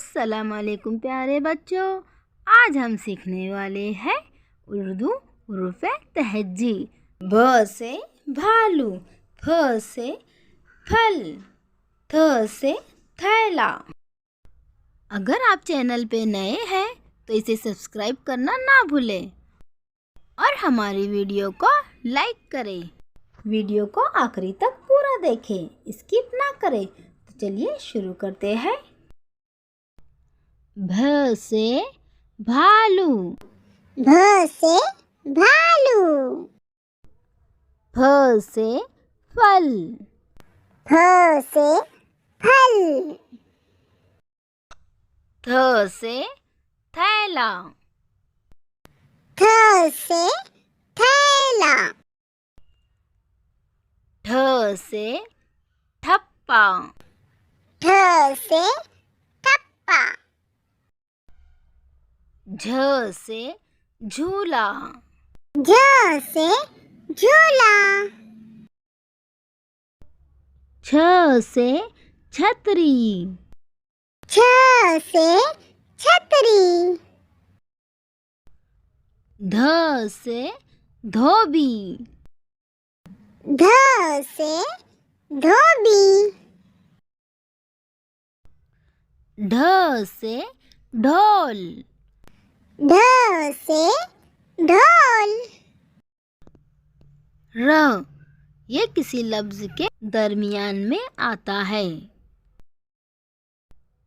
अस्सलाम वालेकुम प्यारे बच्चों। आज हम सीखने वाले हैं उर्दू हुरूफ तहज्जी। भ से भालू, फ से फल, थ से थैला। अगर आप चैनल पे नए हैं तो इसे सब्सक्राइब करना ना भूलें और हमारी वीडियो को लाइक करें। वीडियो को आखिरी तक पूरा देखें, स्किप ना करें। तो चलिए शुरू करते हैं। भ से भालू, भ से भालू, फ से फल, फ से फल, थ से थैला, थ से थैला, ठ से ठप्पा, ठ से ठप्पा, झ से झूला, झ से झूला, छ से छतरी, छ से छतरी, ध से धोबी, ध से धोबी, ढ से ढोल, ढ से ढोल, र ये किसी लफ्ज के दरमियान में आता है।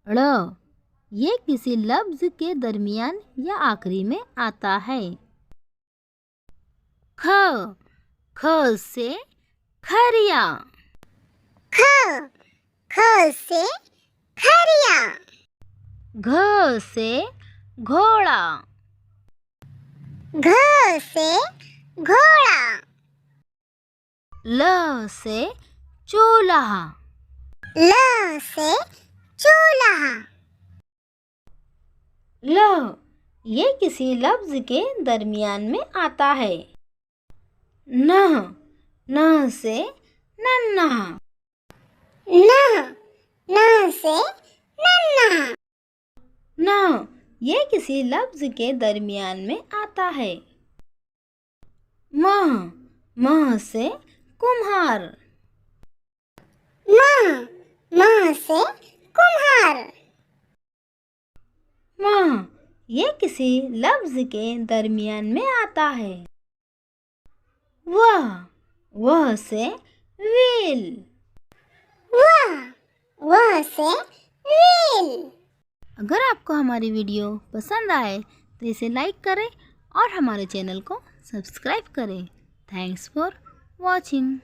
ड़ ये किसी लफ्ज के दरमियान या आखिरी में आता है। ख ख से खरिया, ख ख से खरिया, घ से घोड़ा, घ से घोड़ा, ल से चूल्हा, ल से चूल्हा, ल ये किसी लफ्ज के दरमियान में आता है। न न से नन्हा, न न से नन्हा, न ये किसी लफ्ज के दरमियान में आता है। म म से कुम्हार, म से कुम्हार, म ये किसी लफ्ज के दरमियान में आता है। वह से व्हील, वह से व्हील। अगर आपको हमारी वीडियो पसंद आए तो इसे लाइक करें और हमारे चैनल को सब्सक्राइब करें। Thanks for watching.